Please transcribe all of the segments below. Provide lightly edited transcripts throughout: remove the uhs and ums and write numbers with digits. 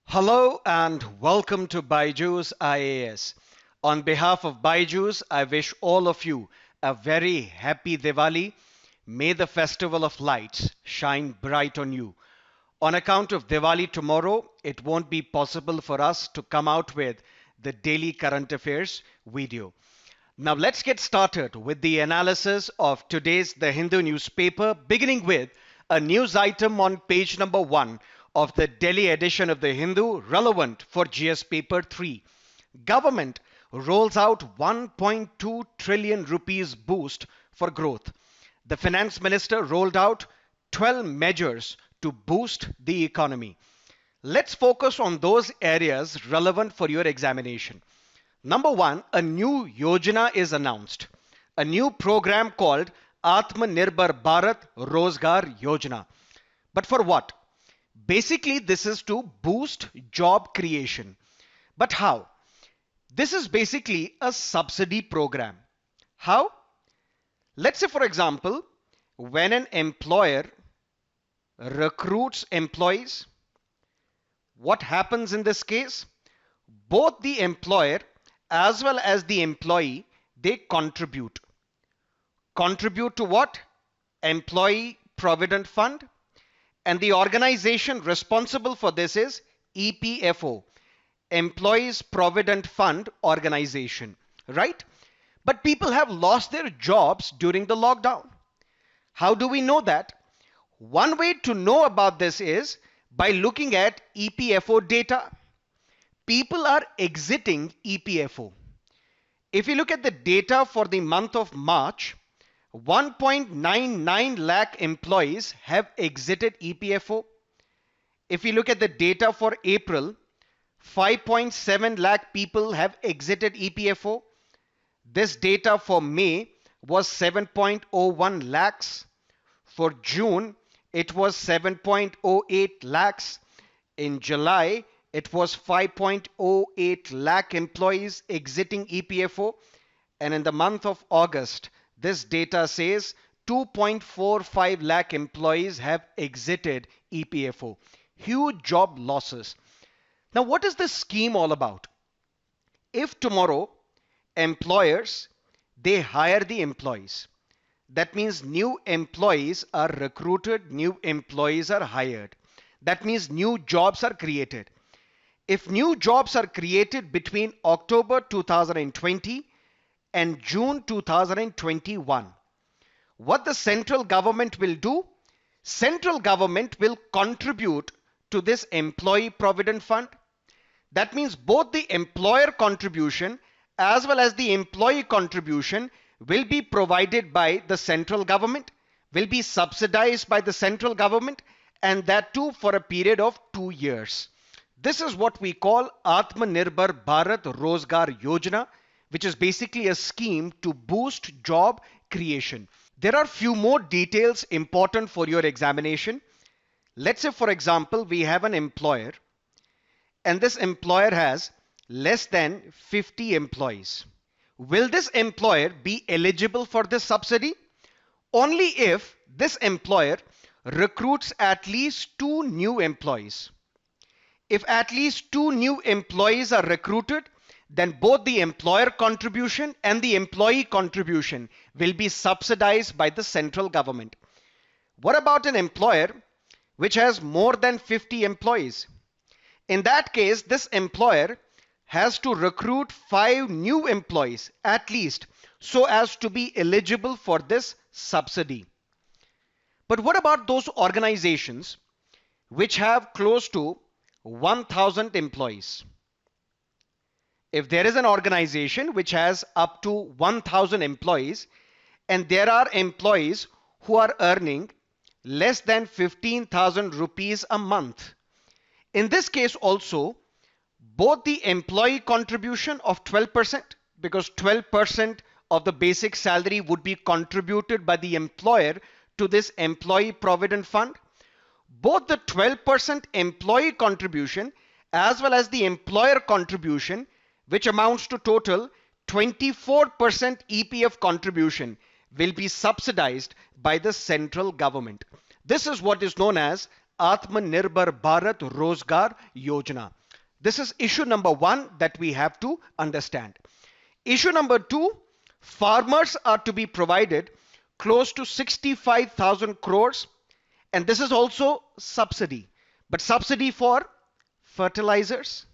Hello and welcome to Byju's IAS. On behalf of Byju's, I wish all of you a very happy Diwali. May the festival of lights shine bright on you. On account of Diwali tomorrow, it won't be possible for us to come out with the daily current affairs video. Now let's get started with the analysis of today's The Hindu newspaper, beginning with a news item on page number 1 of the Delhi edition of The Hindu, relevant for GS paper 3. Government rolls out 1.2 trillion rupees boost for growth. The finance minister rolled out 12 measures to boost the economy. Let's focus on those areas relevant for your examination. Number one, a new Yojana is announced. A new program called Atmanirbhar Bharat Rozgar Yojana. But for what? Basically, this is to boost job creation. But how? This is basically a subsidy program. How? Let's say, for example, when an employer recruits employees, what happens in this case? Both the employer as well as the employee, they contribute. Contribute to what? Employee Provident Fund. And the organization responsible for this is EPFO, Employees Provident Fund Organization, right? But people have lost their jobs during the lockdown. How do we know that? One way to know about this is by looking at EPFO data. People are exiting EPFO. If you look at the data for the month of March, 1.99 lakh employees have exited EPFO. If you look at the data for April, 5.7 lakh people have exited EPFO. This data for May was 7.01 lakhs. For June, it was 7.08 lakhs. In July, it was 5.08 lakh employees exiting EPFO. And in the month of August, this data says 2.45 lakh employees have exited EPFO. Huge job losses. Now, what is this scheme all about? If tomorrow employers, they hire the employees, that means new employees are recruited, new employees are hired. That means new jobs are created. If new jobs are created between October 2020 and June 2021, what the central government will do? Central government will contribute to this employee provident fund. That means both the employer contribution as well as the employee contribution will be provided by the central government, will be subsidized by the central government, and that too for a period of 2 years. This is what we call Atmanirbhar Bharat Rozgar Yojana, which is basically a scheme to boost job creation. There are few more details important for your examination. Let's say, for example, we have an employer, and this employer has less than 50 employees. Will this employer be eligible for this subsidy? Only if this employer recruits at least 2 new employees. If at least 2 new employees are recruited, then both the employer contribution and the employee contribution will be subsidized by the central government. What about an employer which has more than 50 employees? In that case, this employer has to recruit 5 new employees at least so as to be eligible for this subsidy. But what about those organizations which have close to 1,000 employees? If there is an organization which has up to 1,000 employees and there are employees who are earning less than 15,000 rupees a month, in this case also, both the employee contribution of 12%, because 12% of the basic salary would be contributed by the employer to this employee provident fund, both the 12% employee contribution as well as the employer contribution, which amounts to total 24% EPF contribution, will be subsidized by the central government. This is what is known as Atmanirbhar Bharat Rozgar Yojana. This is issue number one that we have to understand. Issue number two, farmers are to be provided close to 65,000 crores, and this is also subsidy, but subsidy for fertilizers,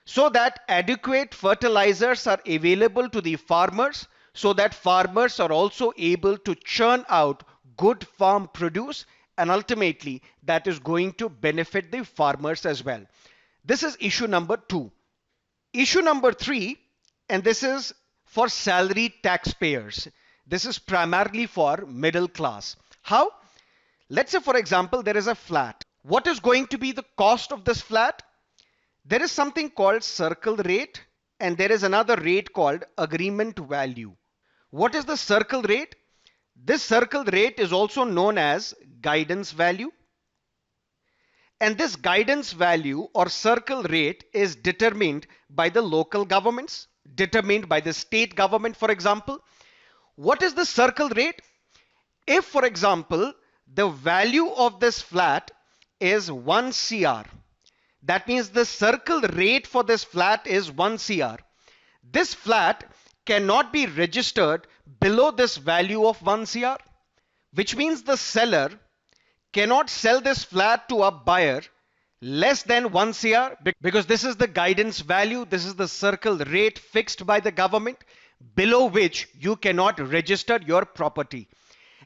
so that adequate fertilizers are available to the farmers, so that farmers are also able to churn out good farm produce, and ultimately that is going to benefit the farmers as well. This is issue number two. Issue number three, and this is for salary taxpayers. This is primarily for middle class. How? Let's say, for example, there is a flat. What is going to be the cost of this flat? There is something called circle rate, and there is another rate called agreement value. What is the circle rate? This circle rate is also known as guidance value. And this guidance value or circle rate is determined by the local governments, determined by the state government, for example. What is the circle rate? If, for example, the value of this flat is 1 CR, that means the circle rate for this flat is 1 CR. This flat cannot be registered below this value of 1 CR, which means the seller cannot sell this flat to a buyer less than 1 CR, because this is the guidance value, this is the circle rate fixed by the government, below which you cannot register your property.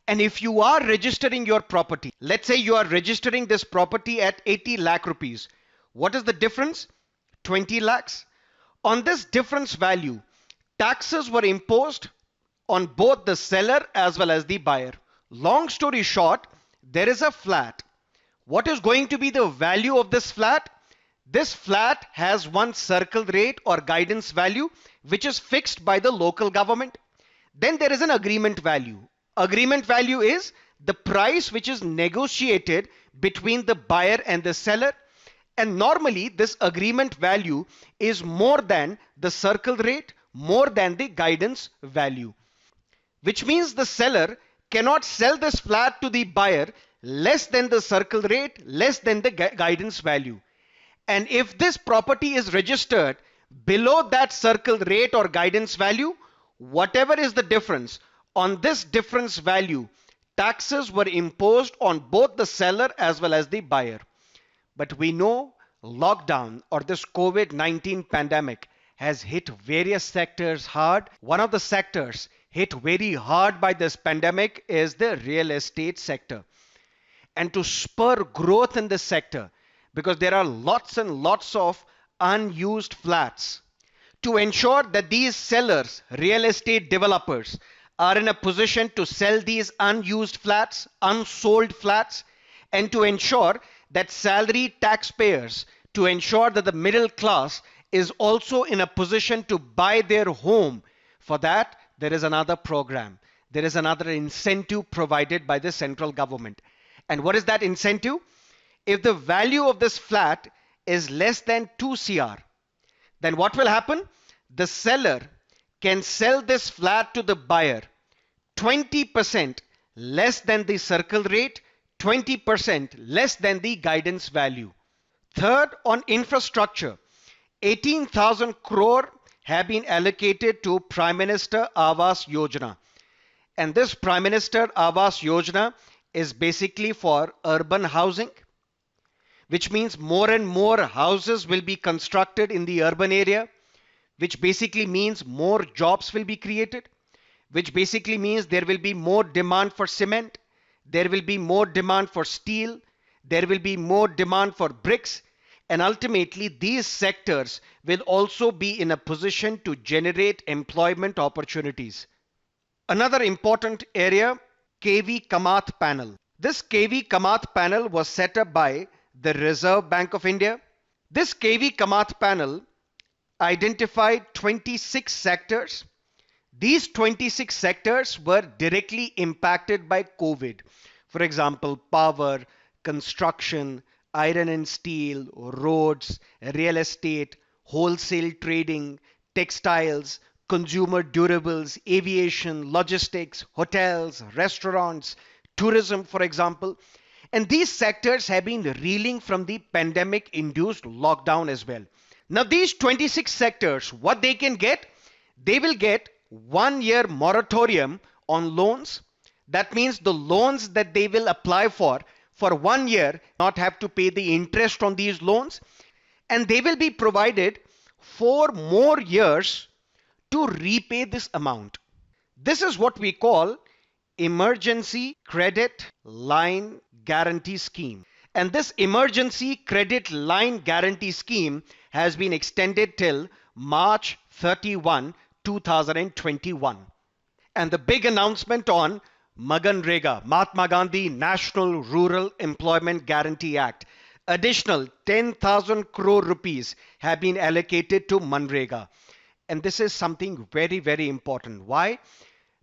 And if you are registering your property, let's say you are registering this property at 80 lakh rupees, what is the difference? 20 lakhs. On this difference value, taxes were imposed on both the seller as well as the buyer. Long story short, there is a flat. What is going to be the value of this flat? This flat has one circle rate or guidance value which is fixed by the local government. Then there is an agreement value. Agreement value is the price which is negotiated between the buyer and the seller. And normally this agreement value is more than the circle rate, more than the guidance value, which means the seller cannot sell this flat to the buyer less than the circle rate, less than the guidance value. And if this property is registered below that circle rate or guidance value, whatever is the difference, on this difference value, taxes were imposed on both the seller as well as the buyer. But we know lockdown or this COVID-19 pandemic has hit various sectors hard. One of the sectors hit very hard by this pandemic is the real estate sector. And to spur growth in this sector, because there are lots and lots of unused flats, to ensure that these sellers, real estate developers, are in a position to sell these unused flats, unsold flats, and to ensure that salary taxpayers, to ensure that the middle class is also in a position to buy their home. For that, there is another program. There is another incentive provided by the central government. And what is that incentive? If the value of this flat is less than 2 CR, then what will happen? The seller can sell this flat to the buyer 20% less than the circle rate, 20% less than the guidance value. Third, on infrastructure, 18,000 crore have been allocated to Prime Minister Awas Yojana. And this Prime Minister Awas Yojana is basically for urban housing, which means more and more houses will be constructed in the urban area, which basically means more jobs will be created, which basically means there will be more demand for cement, there will be more demand for steel, there will be more demand for bricks, and ultimately these sectors will also be in a position to generate employment opportunities. Another important area, KV Kamath panel. This KV Kamath panel was set up by the Reserve Bank of India. This KV Kamath panel identified 26 sectors. These 26 sectors were directly impacted by COVID. For example, power, construction, iron and steel, roads, real estate, wholesale trading, textiles, consumer durables, aviation, logistics, hotels, restaurants, tourism, for example. And these sectors have been reeling from the pandemic induced lockdown as well. Now, these 26 sectors, what they can get, they will get 1 year moratorium on loans. That means the loans that they will apply for 1 year, not have to pay the interest on these loans. And they will be provided 4 more years to repay this amount. This is what we call Emergency Credit Line Guarantee Scheme. And this Emergency Credit Line Guarantee Scheme has been extended till March 31, 2021. And the big announcement on Maganrega, Mahatma Gandhi National Rural Employment Guarantee Act. Additional 10,000 crore rupees have been allocated to Manrega. And this is something very, very important. Why?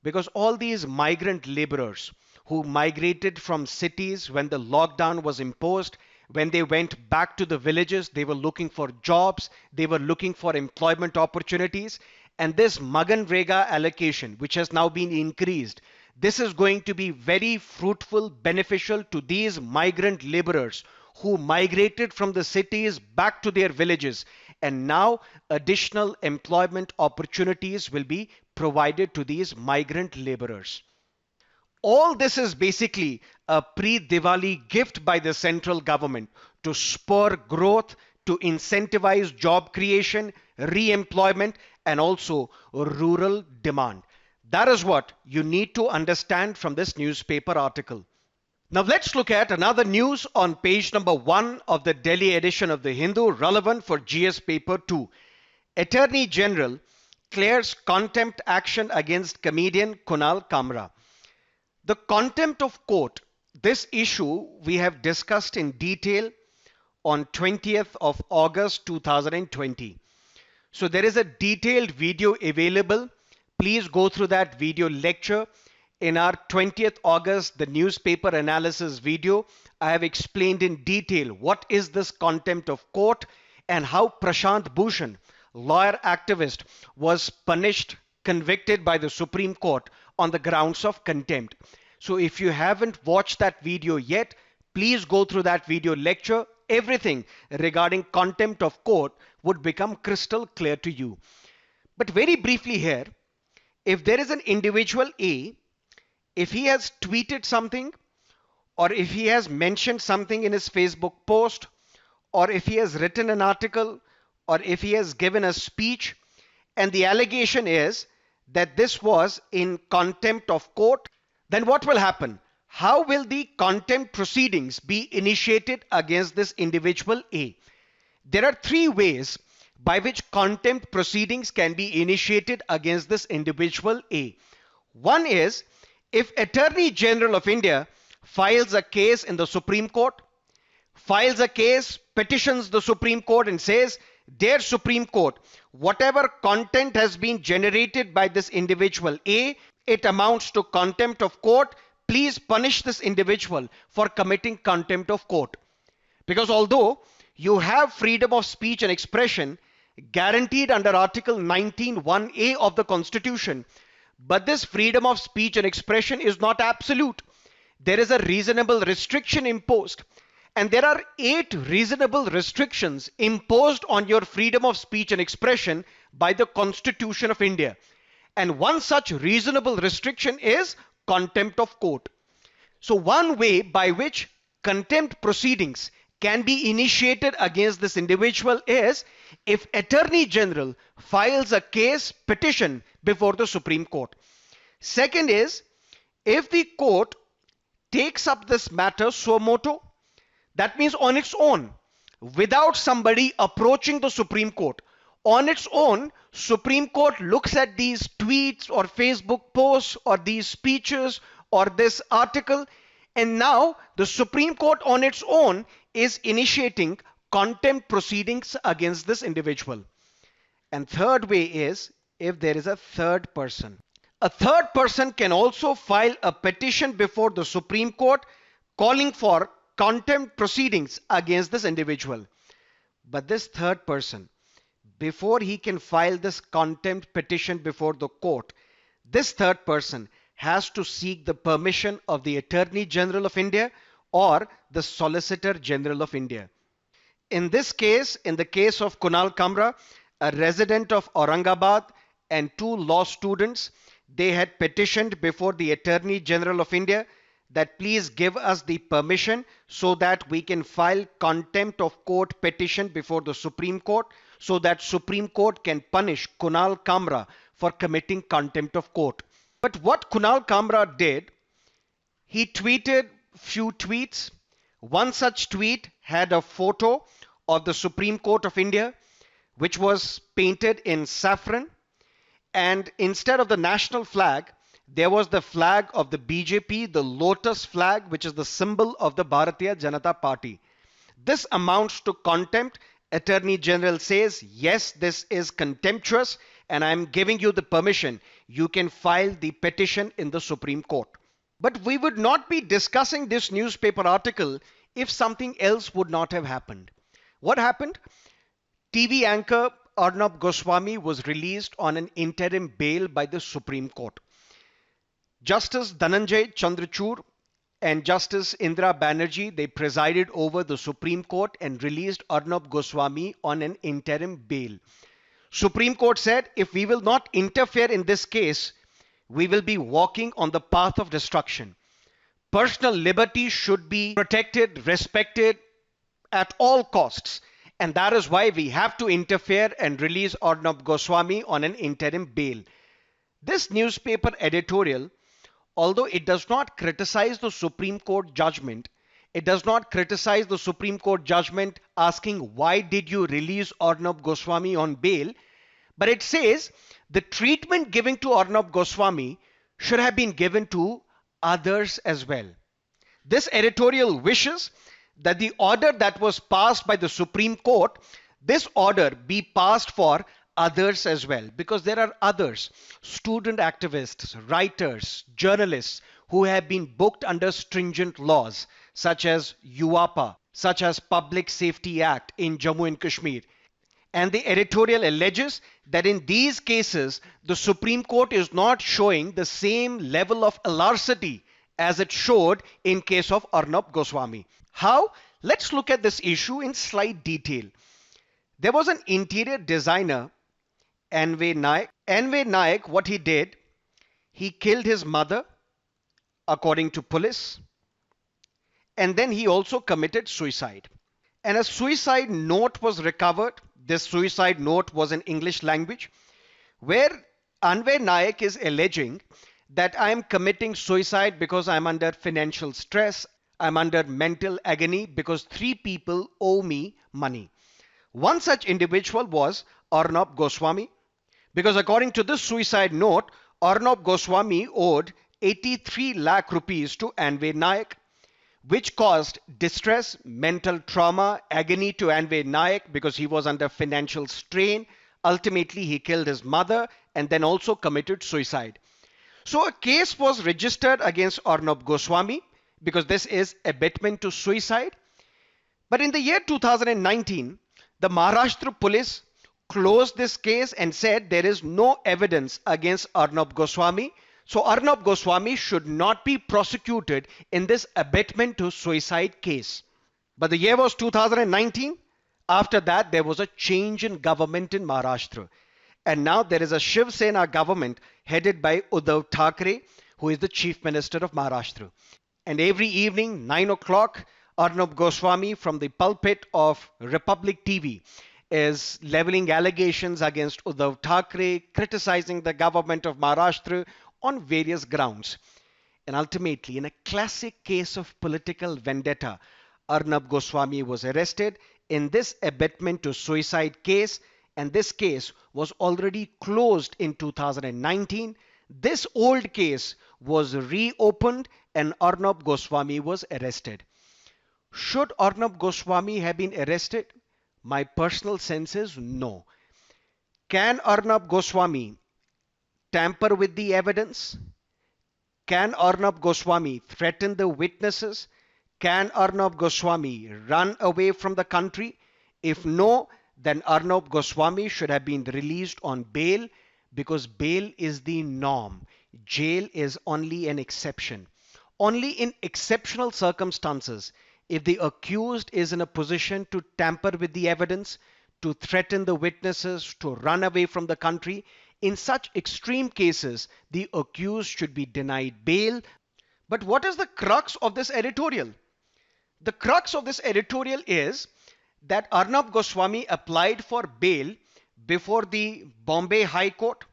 Because all these migrant laborers who migrated from cities when the lockdown was imposed, when they went back to the villages, they were looking for jobs, they were looking for employment opportunities. And this Maganrega allocation, which has now been increased, this is going to be very fruitful, beneficial to these migrant laborers who migrated from the cities back to their villages. And now additional employment opportunities will be provided to these migrant laborers. All this is basically a pre-Diwali gift by the central government to spur growth, to incentivize job creation, re-employment, and also rural demand. That is what you need to understand from this newspaper article. Now let's look at another news on page number 1 of the Delhi edition of the Hindu, relevant for GS paper 2. Attorney General clears contempt action against comedian Kunal Kamra. The contempt of court, this issue we have discussed in detail on 20th of August 2020. So there is a detailed video available. Please go through that video lecture. In our 20th August, the newspaper analysis video, I have explained in detail what is this contempt of court and how Prashant Bhushan, lawyer activist, was punished, convicted by the Supreme Court on the grounds of contempt. So if you haven't watched that video yet, please go through that video lecture. Everything regarding contempt of court would become crystal clear to you. But very briefly here, if there is an individual A, if he has tweeted something, or if he has mentioned something in his Facebook post, or if he has written an article, or if he has given a speech, and the allegation is that this was in contempt of court, then what will happen? How will the contempt proceedings be initiated against this individual A? There are 3 ways by which contempt proceedings can be initiated against this individual A. One is, if Attorney General of India files a case in the Supreme Court, files a case, petitions the Supreme Court and says, "Dear Supreme Court, whatever content has been generated by this individual A, it amounts to contempt of court. Please punish this individual for committing contempt of court." Because although you have freedom of speech and expression guaranteed under Article 19(1)(a) of the Constitution, but this freedom of speech and expression is not absolute. There is a reasonable restriction imposed. And there are 8 reasonable restrictions imposed on your freedom of speech and expression by the Constitution of India. And one such reasonable restriction is contempt of court. So one way by which contempt proceedings can be initiated against this individual is if Attorney General files a case petition before the Supreme Court. Second is, if the court takes up this matter suo motu, that means on its own, without somebody approaching the Supreme Court. On its own, Supreme Court looks at these tweets or Facebook posts or these speeches or this article, and now the Supreme Court on its own is initiating contempt proceedings against this individual. And third way is if there is a third person. A third person can also file a petition before the Supreme Court calling for contempt proceedings against this individual. But this third person, before he can file this contempt petition before the court, this third person has to seek the permission of the Attorney General of India or the Solicitor General of India. In this case, in the case of Kunal Kamra, a resident of Aurangabad and two law students, they had petitioned before the Attorney General of India that please give us the permission so that we can file contempt of court petition before the Supreme Court so that Supreme Court can punish Kunal Kamra for committing contempt of court. But what Kunal Kamra did, he tweeted few tweets. One such tweet had a photo of the Supreme Court of India, which was painted in saffron. And instead of the national flag, there was the flag of the BJP, the lotus flag, which is the symbol of the Bharatiya Janata Party. This amounts to contempt. Attorney General says, yes, this is contemptuous, and I'm giving you the permission. You can file the petition in the Supreme Court. But we would not be discussing this newspaper article if something else would not have happened. What happened? TV anchor Arnab Goswami was released on an interim bail by the Supreme Court. Justice Dhananjay Chandrachud and Justice Indira Banerjee, they presided over the Supreme Court and released Arnab Goswami on an interim bail. Supreme Court said, if we will not interfere in this case, we will be walking on the path of destruction. Personal liberty should be protected, respected at all costs. And that is why we have to interfere and release Arnab Goswami on an interim bail. This newspaper editorial, although it does not criticize the Supreme Court judgment, it does not criticize the Supreme Court judgment asking why did you release Arnab Goswami on bail, but it says the treatment given to Arnab Goswami should have been given to others as well. This editorial wishes that the order that was passed by the Supreme Court, this order be passed for others as well, because there are others, student activists, writers, journalists who have been booked under stringent laws such as UAPA, such as Public Safety Act in Jammu and Kashmir. And the editorial alleges that in these cases, the Supreme Court is not showing the same level of alarcity as it showed in case of Arnab Goswami. How? Let's look at this issue in slight detail. There was an interior designer, Anvay Naik. Anvay Naik, what he did, he killed his mother, according to police, and then he also committed suicide. And a suicide note was recovered. This suicide note was in English language, where Anvay Naik is alleging that I am committing suicide because I'm under financial stress. I'm under mental agony because 3 people owe me money. One such individual was Arnab Goswami, because according to this suicide note, Arnab Goswami owed 83 lakh rupees to Anvay Naik, which caused distress, mental trauma, agony to Anvay Naik because he was under financial strain. Ultimately, he killed his mother and then also committed suicide. So a case was registered against Arnab Goswami because this is abetment to suicide. But in the year 2019, the Maharashtra police closed this case and said there is no evidence against Arnab Goswami. So Arnab Goswami should not be prosecuted in this abetment to suicide case. But the year was 2019. After that, there was a change in government in Maharashtra. And now there is a Shiv Sena government headed by Uddhav Thackeray, who is the Chief Minister of Maharashtra. And every evening, 9 o'clock, Arnab Goswami from the pulpit of Republic TV is leveling allegations against Uddhav Thackeray, criticizing the government of Maharashtra on various grounds. And ultimately, in a classic case of political vendetta, Arnab Goswami was arrested in this abetment to suicide case, and this case was already closed in 2019. This old case was reopened and Arnab Goswami was arrested. Should Arnab Goswami have been arrested? My personal sense is no. Can Arnab Goswami tamper with the evidence? Can Arnab Goswami threaten the witnesses? Can Arnab Goswami run away from the country? If no, then Arnab Goswami should have been released on bail, because bail is the norm. Jail is only an exception. Only in exceptional circumstances, if the accused is in a position to tamper with the evidence, to threaten the witnesses, to run away from the country, in such extreme cases, the accused should be denied bail. But what is the crux of this editorial? The crux of this editorial is that Arnab Goswami applied for bail before the Bombay High Court.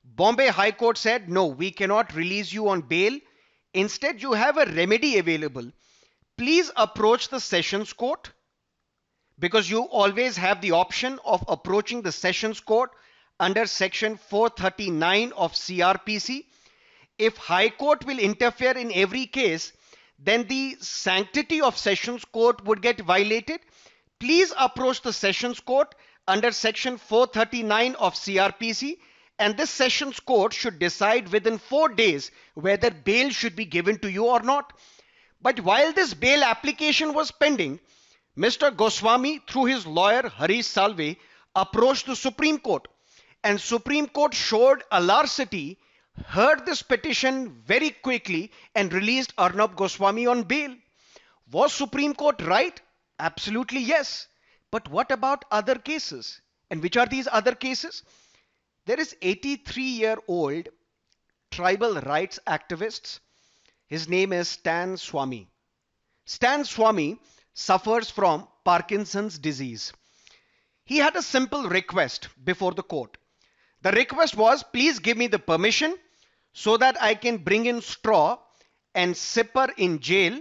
Bombay High Court said, no, we cannot release you on bail. Instead, you have a remedy available. Please approach the Sessions Court, because you always have the option of approaching the Sessions Court under section 439 of CRPC. If High Court will interfere in every case, then the sanctity of Sessions Court would get violated. Please approach the Sessions Court under section 439 of CRPC, and this Sessions Court should decide within 4 days whether bail should be given to you or not. But while this bail application was pending, Mr. Goswami, through his lawyer Harish Salve, approached the Supreme Court, and Supreme Court showed alarcity, heard this petition very quickly, and released Arnab Goswami on bail. Was Supreme Court right? Absolutely yes. But what about other cases? And which are these other cases? There is 83-year-old tribal rights activist. His name is Stan Swamy. Stan Swamy suffers from Parkinson's disease. He had a simple request before the court. The request was, please give me the permission so that I can bring in straw and sipper in jail,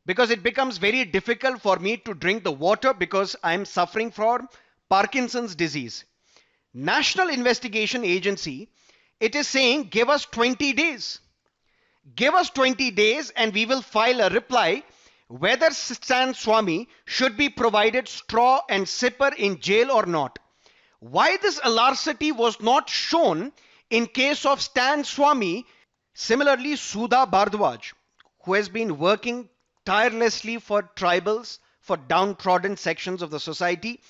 because it becomes very difficult for me to drink the water because I'm suffering from Parkinson's disease. National Investigation Agency, it is saying, give us 20 days. Give us 20 days and we will file a reply whether Stan Swamy should be provided straw and sipper in jail or not. Why this alarcity was not shown in case of Stan Swamy? Similarly, Sudha Bhardwaj, who has been working tirelessly for tribals, for downtrodden sections of the society,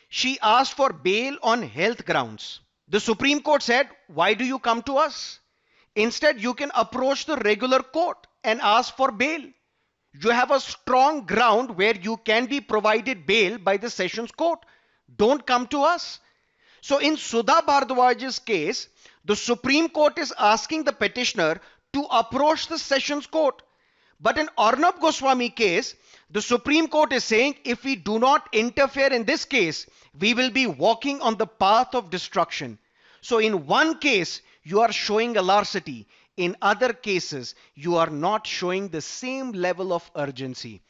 she asked for bail on health grounds. The Supreme Court said, why do you come to us? Instead, you can approach the regular court and ask for bail. You have a strong ground where you can be provided bail by the Sessions Court. Don't come to us. So in Sudha Bhardwaj's case, the Supreme Court is asking the petitioner to approach the Sessions Court. But in Arnab Goswami case, the Supreme Court is saying, if we do not interfere in this case, we will be walking on the path of destruction. So in one case, you are showing a larceny. In other cases, you are not showing the same level of urgency,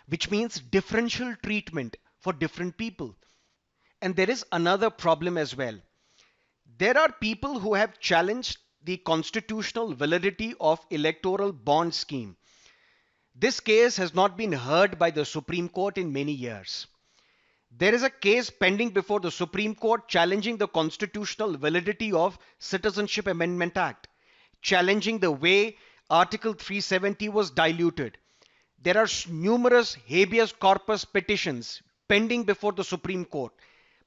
which means differential treatment for different people. And there is another problem as well. There are people who have challenged the constitutional validity of electoral bond scheme. This case has not been heard by the Supreme Court in many years. There is a case pending before the Supreme Court challenging the constitutional validity of Citizenship Amendment Act, challenging the way Article 370 was diluted. There are numerous habeas corpus petitions pending before the Supreme Court.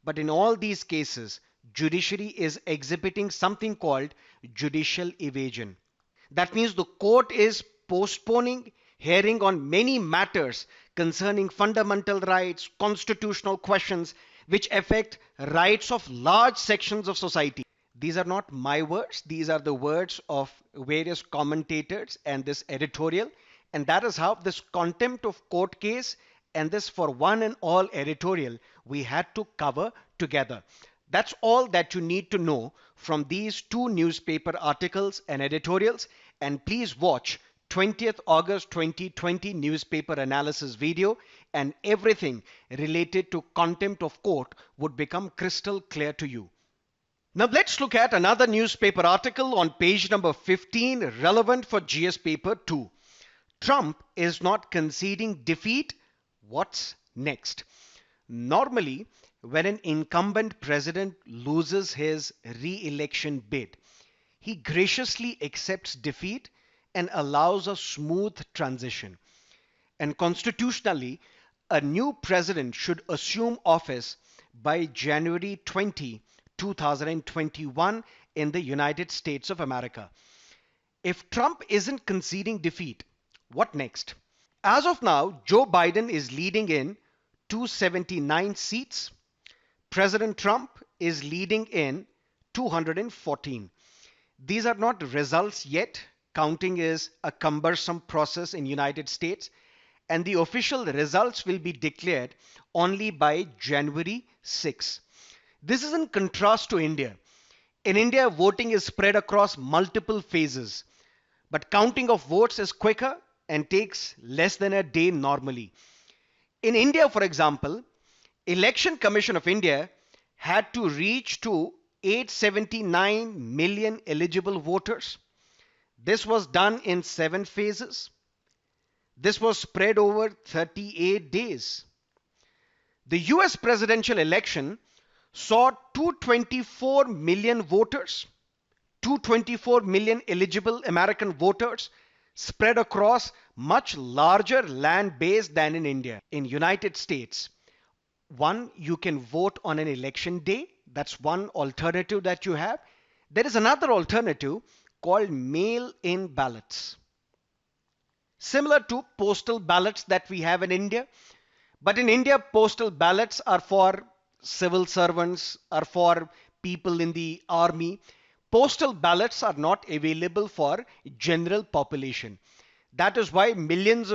But in all these cases, judiciary is exhibiting something called judicial evasion. That means the court is postponing hearing on many matters concerning fundamental rights, constitutional questions, which affect rights of large sections of society. These are not my words. These are the words of various commentators and this editorial. And that is how this contempt of court case and this for one and all editorial we had to cover together. That's all that you need to know from these two newspaper articles and editorials. And please watch 20th August 2020 newspaper analysis video, and everything related to contempt of court would become crystal clear to you. Now let's look at another newspaper article on page number 15, relevant for GS paper 2. Trump is not conceding defeat. What's next? Normally, when an incumbent president loses his re-election bid, he graciously accepts defeat and allows a smooth transition. And constitutionally, a new president should assume office by January 20, 2021 in the United States of America. If Trump isn't conceding defeat, What next? As of now, Joe Biden is leading in 279 seats. President Trump is leading in 214. These are not results yet. Counting is a cumbersome process in United States, and the official results will be declared only by January 6. This is in contrast to India. In India, voting is spread across multiple phases, but counting of votes is quicker and takes less than a day normally. In India, for example, Election Commission of India had to reach to 879 million eligible voters. This was done in 7 phases. This was spread over 38 days. The US presidential election saw 224 million voters, 224 million eligible American voters spread across much larger land base than in India. In United States, one, you can vote on an election day. That's one alternative that you have. There is another alternative called mail-in ballots, similar to postal ballots that we have in India. But in India, postal ballots are for civil servants, are for people in the army. Postal ballots are not available for general population. That is why millions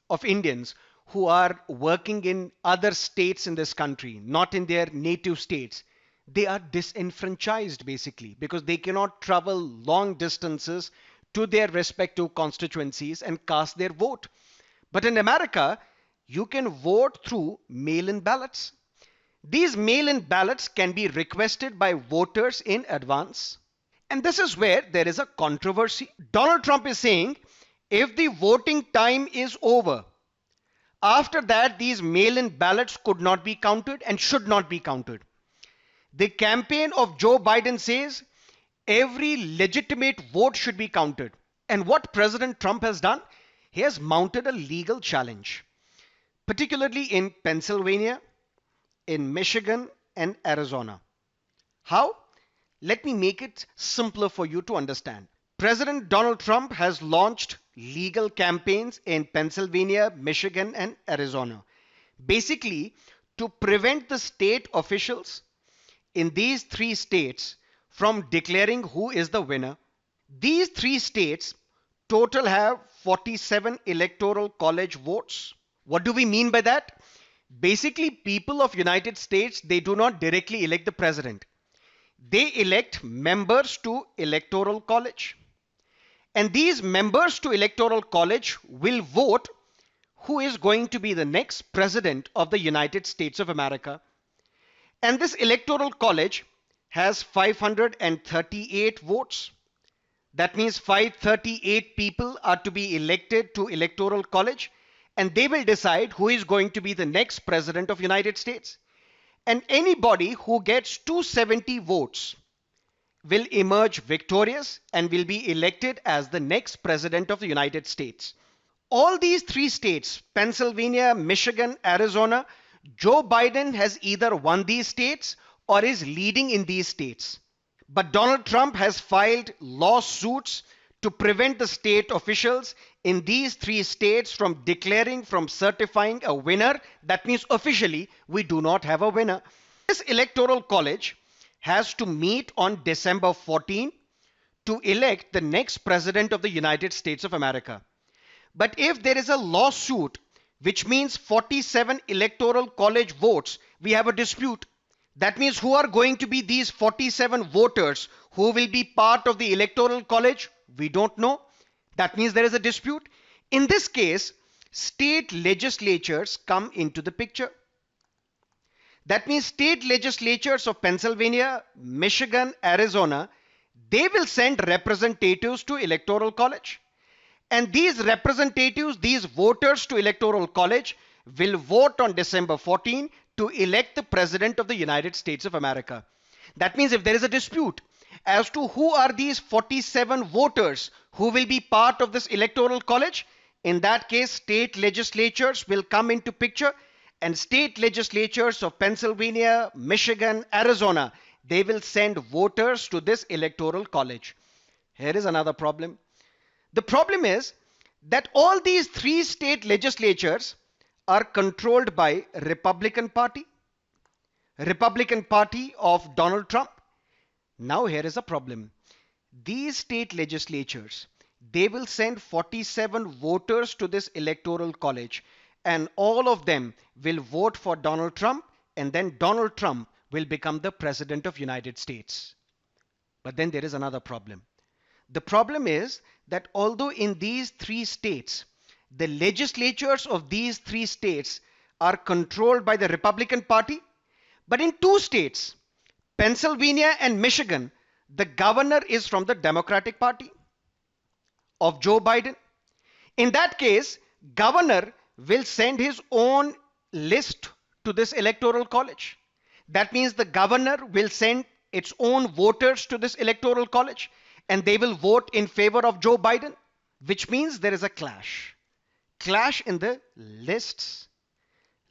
of Indians who are working in other states in this country, not in their native states, they are disenfranchised basically because they cannot travel long distances to their respective constituencies and cast their vote. But in America, you can vote through mail-in ballots. These mail-in ballots can be requested by voters in advance. And this is where there is a controversy. Donald Trump is saying if the voting time is over, after that, these mail-in ballots could not be counted and should not be counted. The campaign of Joe Biden says every legitimate vote should be counted. And what President Trump has done, he has mounted a legal challenge, particularly in Pennsylvania, in Michigan, and Arizona. How? Let me make it simpler for you to understand. President Donald Trump has launched legal campaigns in Pennsylvania, Michigan, and Arizona, basically to prevent the state officials in these 3 states from declaring who is the winner. These 3 states total have 47 electoral college votes. What do we mean by that? Basically, people of United States, they do not directly elect the president. They elect members to electoral college. And these members to electoral college will vote who is going to be the next president of the United States of America. And this electoral college has 538 votes. That means 538 people are to be elected to electoral college, and they will decide who is going to be the next president of United States. And anybody who gets 270 votes will emerge victorious and will be elected as the next president of the United States. All these 3 states, Pennsylvania, Michigan, Arizona, Joe Biden has either won these states or is leading in these states. But Donald Trump has filed lawsuits to prevent the state officials in these 3 states from declaring, from certifying a winner. That means officially we do not have a winner. This electoral college has to meet on December 14 to elect the next president of the United States of America. But if there is a lawsuit, which means 47 electoral college votes, we have a dispute. That means who are going to be these 47 voters who will be part of the electoral college? We don't know. That means there is a dispute. In this case, state legislatures come into the picture. That means state legislatures of Pennsylvania, Michigan, Arizona, they will send representatives to electoral college. And these representatives, these voters to electoral college will vote on December 14 to elect the president of the United States of America. That means if there is a dispute as to who are these 47 voters who will be part of this electoral college, in that case, state legislatures will come into picture, and state legislatures of Pennsylvania, Michigan, Arizona, they will send voters to this electoral college. Here is another problem. The problem is that all these three state legislatures are controlled by Republican Party of Donald Trump. Now here is a problem. These state legislatures, they will send 47 voters to this electoral college, and all of them will vote for Donald Trump, and then Donald Trump will become the president of United States. But then there is another problem. The problem is that although in these three states, the legislatures of these three states are controlled by the Republican Party, but in two states, Pennsylvania and Michigan, the governor is from the Democratic Party of Joe Biden. In that case, governor will send his own list to this electoral college. That means the governor will send its own voters to this electoral college, and they will vote in favor of Joe Biden, which means there is a clash in the lists.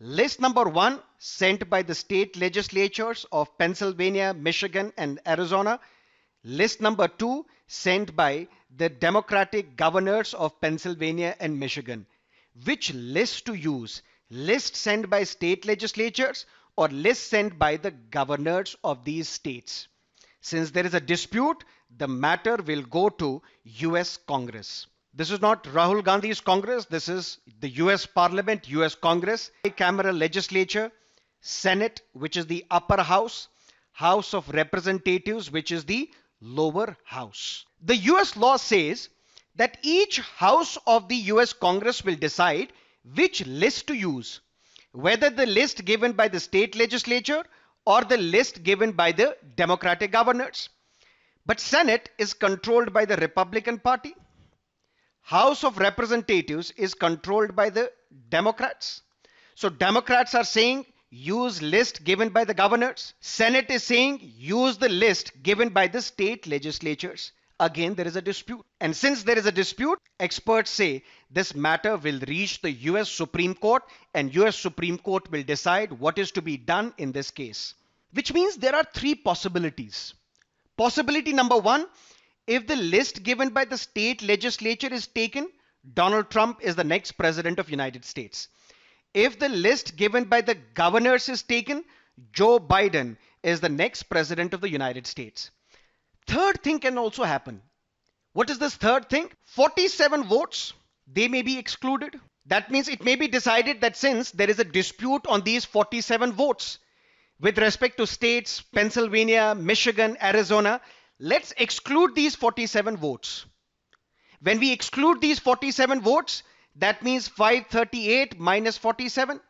List number 1 sent by the state legislatures of Pennsylvania, Michigan, and Arizona. List number 2 sent by the Democratic governors of Pennsylvania and Michigan. Which list to use? List sent by state legislatures or list sent by the governors of these states? Since there is a dispute, the matter will go to US Congress. This is not Rahul Gandhi's Congress. This is the US Parliament, US Congress, bicameral legislature, Senate, which is the upper house, House of Representatives, which is the lower house. The US law says that each house of the US Congress will decide which list to use, whether the list given by the state legislature or the list given by the Democratic governors. But Senate is controlled by the Republican Party. House of Representatives is controlled by the Democrats. So Democrats are saying use list given by the governors. Senate is saying use the list given by the state legislatures. Again, there is a dispute. And since there is a dispute, experts say this matter will reach the US Supreme Court, and US Supreme Court will decide what is to be done in this case. Which means there are three possibilities. Possibility number 1, if the list given by the state legislature is taken, Donald Trump is the next president of United States. If the list given by the governors is taken, Joe Biden is the next president of the United States. Third thing can also happen. What is this third thing? 47 votes, they may be excluded. That means it may be decided that since there is a dispute on these 47 votes with respect to states, Pennsylvania, Michigan, Arizona, let's exclude these 47 votes. When we exclude these 47 votes, that means 538 minus 47.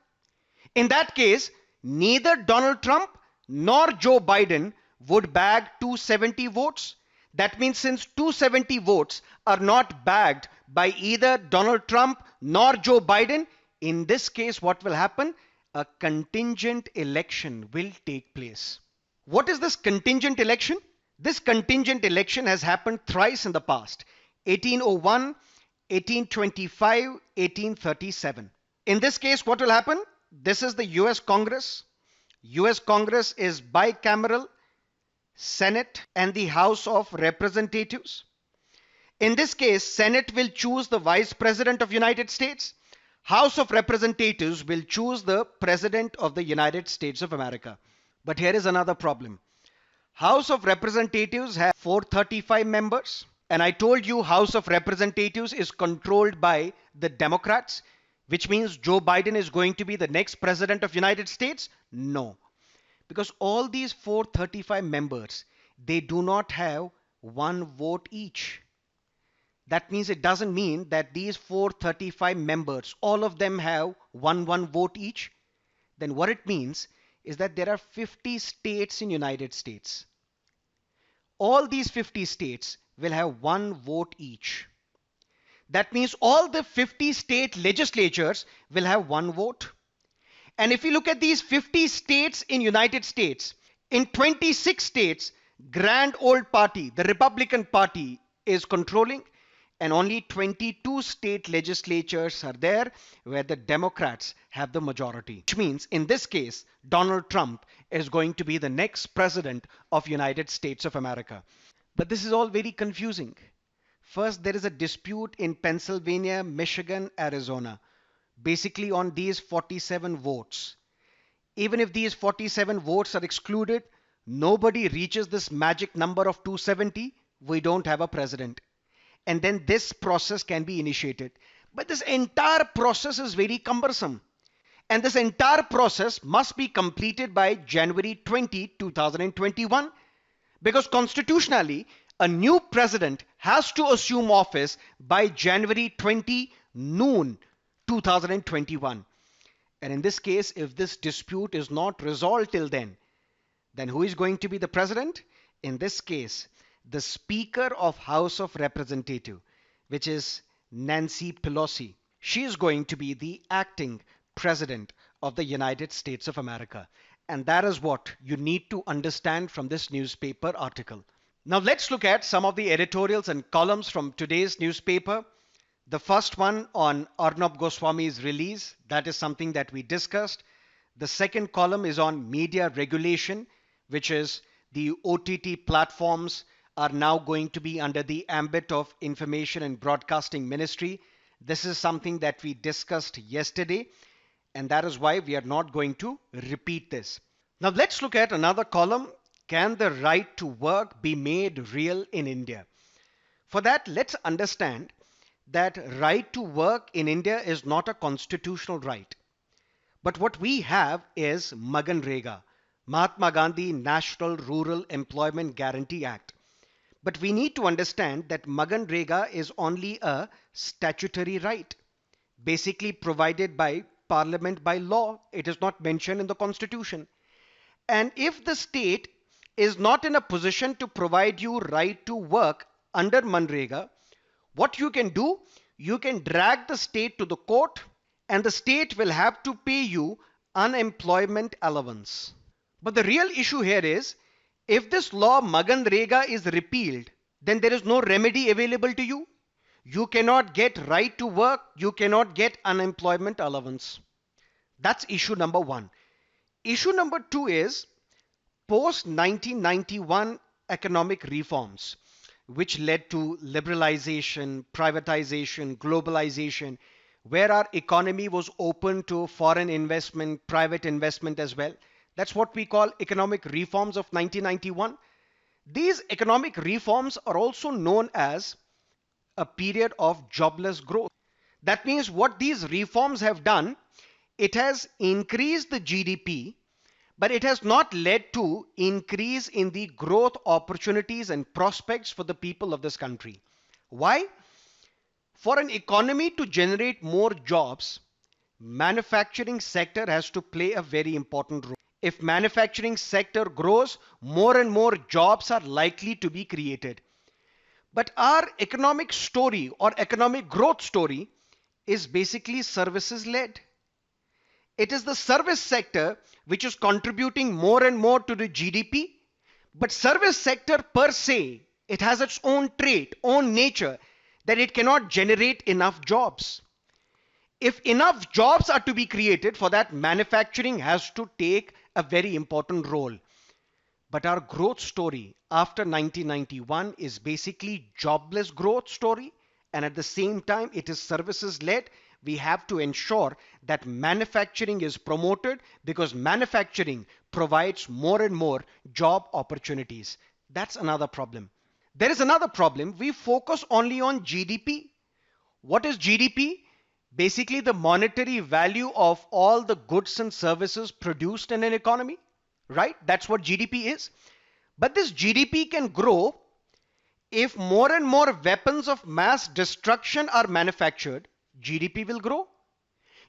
In that case, neither Donald Trump nor Joe Biden would bag 270 votes. That means since 270 votes are not bagged by either Donald Trump nor Joe Biden, in this case, what will happen? A contingent election will take place. What is this contingent election? This contingent election has happened thrice in the past: 1801, 1825, 1837. In this case, what will happen? This is the US Congress. US Congress is bicameral, Senate and the House of Representatives. In this case, Senate will choose the Vice President of United States. House of Representatives will choose the President of the United States of America. But here is another problem. House of Representatives have 435 members. And I told you House of Representatives is controlled by the Democrats, which means Joe Biden is going to be the next president of United States? No. Because all these 435 members, they do not have one vote each. That means it doesn't mean that these 435 members, all of them have one vote each. Then what it means is that there are 50 states in United States. All these 50 states will have one vote each. That means all the 50 state legislatures will have one vote. And if you look at these 50 states in United States, in 26 states, Grand Old Party, the Republican Party, is controlling, and only 22 state legislatures are there where the Democrats have the majority. Which means in this case, Donald Trump is going to be the next president of United States of America. But this is all very confusing. First, there is a dispute in Pennsylvania, Michigan, Arizona, basically on these 47 votes. Even if these 47 votes are excluded, nobody reaches this magic number of 270, we don't have a president. And then this process can be initiated. But this entire process is very cumbersome. And this entire process must be completed by January 20, 2021, because constitutionally, a new president has to assume office by January 20 noon 2021. And in this case, if this dispute is not resolved till then who is going to be the president? In this case, the Speaker of House of Representative, which is Nancy Pelosi. She is going to be the acting president of the United States of America. And that is what you need to understand from this newspaper article. Now let's look at some of the editorials and columns from today's newspaper. The first one on Arnab Goswami's release, that is something that we discussed. The second column is on media regulation, which is the OTT platforms are now going to be under the ambit of Information and Broadcasting Ministry. This is something that we discussed yesterday, and that is why we are not going to repeat this. Now let's look at another column. Can the right to work be made real in India? For that, let's understand that right to work in India is not a constitutional right. But what we have is MGNREGA, Mahatma Gandhi National Rural Employment Guarantee Act. But we need to understand that MGNREGA is only a statutory right, basically provided by Parliament by law. It is not mentioned in the Constitution. And if the state is not in a position to provide you right to work under MGNREGA, what you can do, you can drag the state to the court and the state will have to pay you unemployment allowance. But the real issue here is, if this law MGNREGA is repealed, then there is no remedy available to you. You cannot get right to work, you cannot get unemployment allowance. That's issue number one. Issue number two is post 1991 economic reforms, which led to liberalization, privatization, globalization, where our economy was open to foreign investment, private investment as well. That's what we call economic reforms of 1991. These economic reforms are also known as a period of jobless growth. That means what these reforms have done, it has increased the GDP, but it has not led to increase in the growth opportunities and prospects for the people of this country. Why? For an economy to generate more jobs, manufacturing sector has to play a very important role. If manufacturing sector grows, more and more jobs are likely to be created. But our economic story or economic growth story is basically services led. It is the service sector which is contributing more and more to the GDP. But service sector per se, it has its own trait, own nature, that it cannot generate enough jobs. If enough jobs are to be created, for that manufacturing has to take a very important role. But our growth story after 1991 is basically jobless growth story, and at the same time it is services led. We have to ensure that manufacturing is promoted because manufacturing provides more and more job opportunities. That's another problem. There is another problem. We focus only on GDP. What is GDP? Basically the monetary value of all the goods and services produced in an economy, right? That's what GDP is. But this GDP can grow if more and more weapons of mass destruction are manufactured. GDP will grow.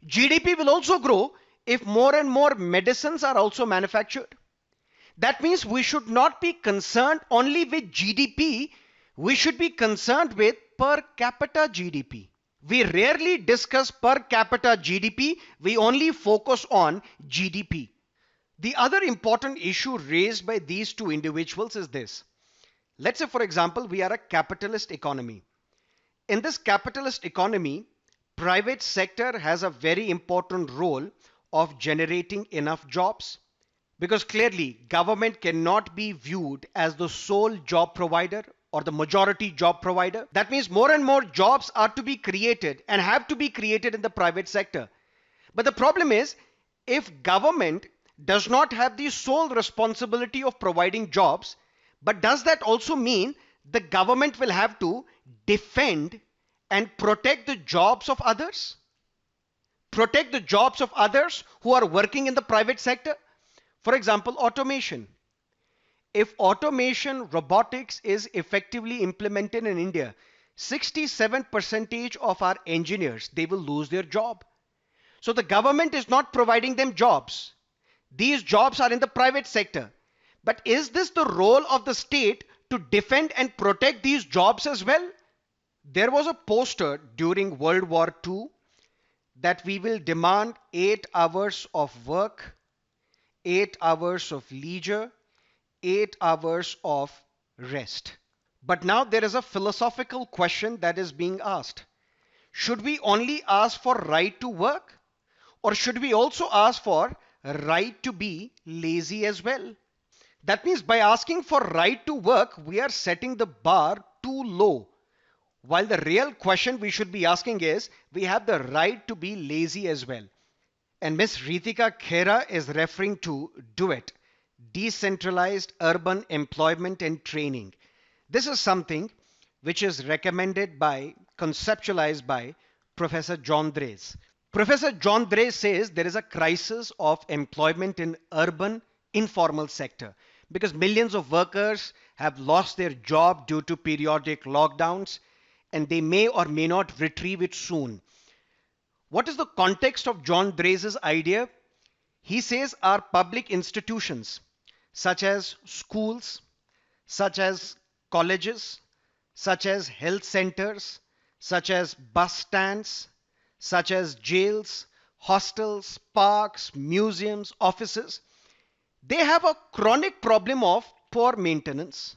GDP will also grow if more and more medicines are also manufactured. That means we should not be concerned only with GDP. We should be concerned with per capita GDP. We rarely discuss per capita GDP. We only focus on GDP. The other important issue raised by these two individuals is this. Let's say, for example, we are a capitalist economy. In this capitalist economy, private sector has a very important role of generating enough jobs, because clearly government cannot be viewed as the sole job provider or the majority job provider. That means more and more jobs are to be created and have to be created in the private sector. But the problem is, if government does not have the sole responsibility of providing jobs, but does that also mean the government will have to defend and protect the jobs of others? Protect the jobs of others who are working in the private sector? For example, automation. If automation, robotics is effectively implemented in India, 67% of our engineers, they will lose their job. So the government is not providing them jobs. These jobs are in the private sector. But is this the role of the state to defend and protect these jobs as well? There was a poster during World War II that we will demand 8 hours of work, 8 hours of leisure, 8 hours of rest. But now there is a philosophical question that is being asked. Should we only ask for right to work? Or should we also ask for right to be lazy as well? That means by asking for right to work, we are setting the bar too low. While the real question we should be asking is, we have the right to be lazy as well. And Ms. Ritika Khera is referring to DUET, Decentralized Urban Employment and Training. This is something which is recommended by, conceptualized by Professor John Draes. Professor John Draes says there is a crisis of employment in urban informal sector because millions of workers have lost their job due to periodic lockdowns and they may or may not retrieve it soon. What is the context of John Draes' idea? He says our public institutions such as schools, such as colleges, such as health centers, such as bus stands, such as jails, hostels, parks, museums, offices, they have a chronic problem of poor maintenance.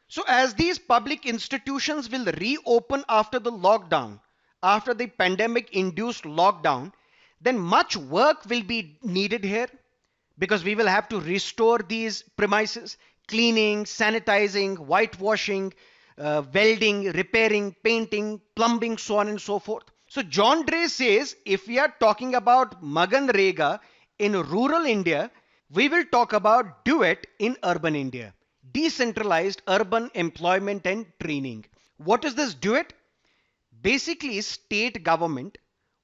So as these public institutions will reopen after the lockdown, after the pandemic induced lockdown, then much work will be needed here because we will have to restore these premises, cleaning, sanitizing, whitewashing, welding, repairing, painting, plumbing, so on and so forth. So John Draes says if we are talking about Maganrega in rural India, we will talk about DUET in urban India. Decentralized Urban Employment and Training. What is this DUET? Basically, state government,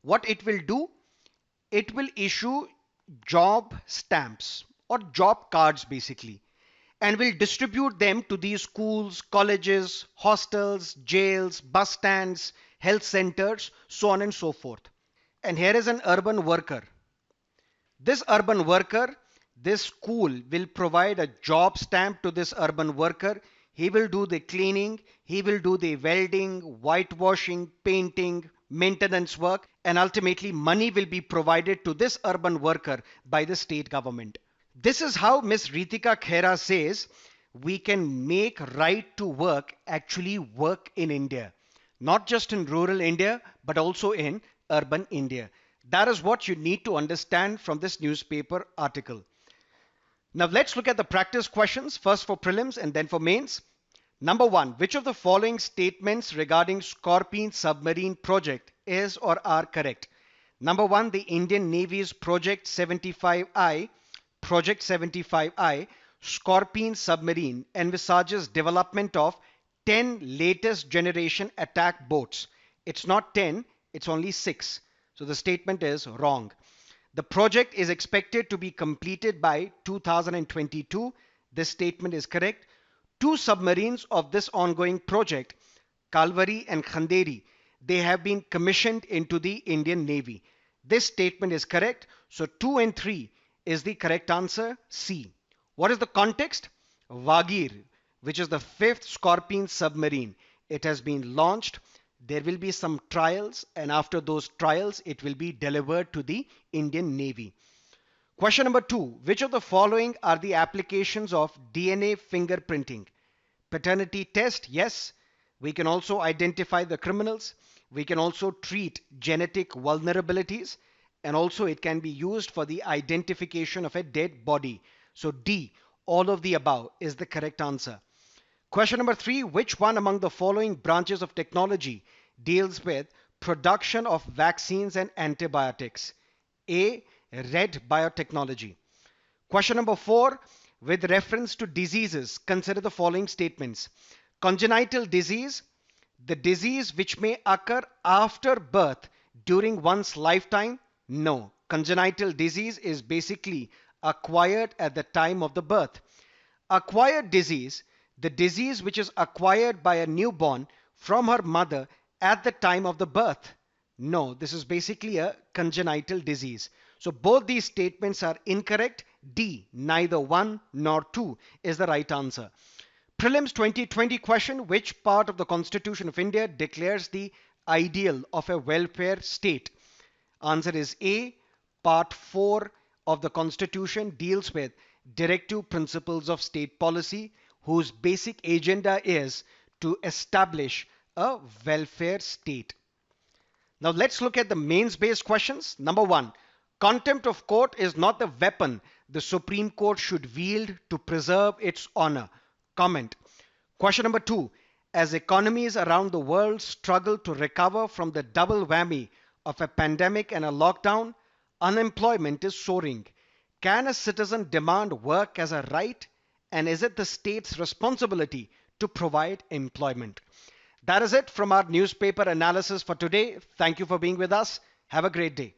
what it will do, it will issue job stamps or job cards basically and will distribute them to these schools, colleges, hostels, jails, bus stands, health centers, so on and so forth. And here is an urban worker. This urban worker, this school will provide a job stamp to this urban worker. He will do the cleaning, he will do the welding, whitewashing, painting, maintenance work, and ultimately money will be provided to this urban worker by the state government. This is how Ms. Ritika Khera says we can make right to work actually work in India. Not just in rural India, but also in urban India. That is what you need to understand from this newspaper article. Now let's look at the practice questions, first for prelims and then for mains. Number 1, which of the following statements regarding Scorpene submarine project is or are correct? Number 1, the Indian Navy's Project 75I, Scorpene submarine envisages development of 10 latest generation attack boats. It's not 10, it's only 6. So the statement is wrong. The project is expected to be completed by 2022. This statement is correct. 2 submarines of this ongoing project, Kalvari and Khanderi, they have been commissioned into the Indian Navy. This statement is correct. So 2 and 3 is the correct answer, C. What is the context? Vagir, which is the 5th Scorpene submarine. It has been launched. There will be some trials, and after those trials, it will be delivered to the Indian Navy. Question number 2. Which of the following are the applications of DNA fingerprinting? Paternity test, yes. We can also identify the criminals. We can also treat genetic vulnerabilities, and also it can be used for the identification of a dead body. So D, all of the above is the correct answer. Question number 3, which one among the following branches of technology deals with production of vaccines and antibiotics? A. Red biotechnology. Question number 4, with reference to diseases, consider the following statements. Congenital disease, the disease which may occur after birth during one's lifetime? No. Congenital disease is basically acquired at the time of the birth. Acquired disease, the disease which is acquired by a newborn from her mother at the time of the birth. No, this is basically a congenital disease. So both these statements are incorrect. D, neither 1 nor 2 is the right answer. Prelims 2020 question, which part of the Constitution of India declares the ideal of a welfare state? Answer is A. Part 4 of the Constitution deals with directive principles of state policy, whose basic agenda is to establish a welfare state. Now let's look at the mains based questions. Number 1, contempt of court is not the weapon the Supreme Court should wield to preserve its honor. Comment. Question number 2, as economies around the world struggle to recover from the double whammy of a pandemic and a lockdown, unemployment is soaring. Can a citizen demand work as a right? And is it the state's responsibility to provide employment? That is it from our newspaper analysis for today. Thank you for being with us. Have a great day.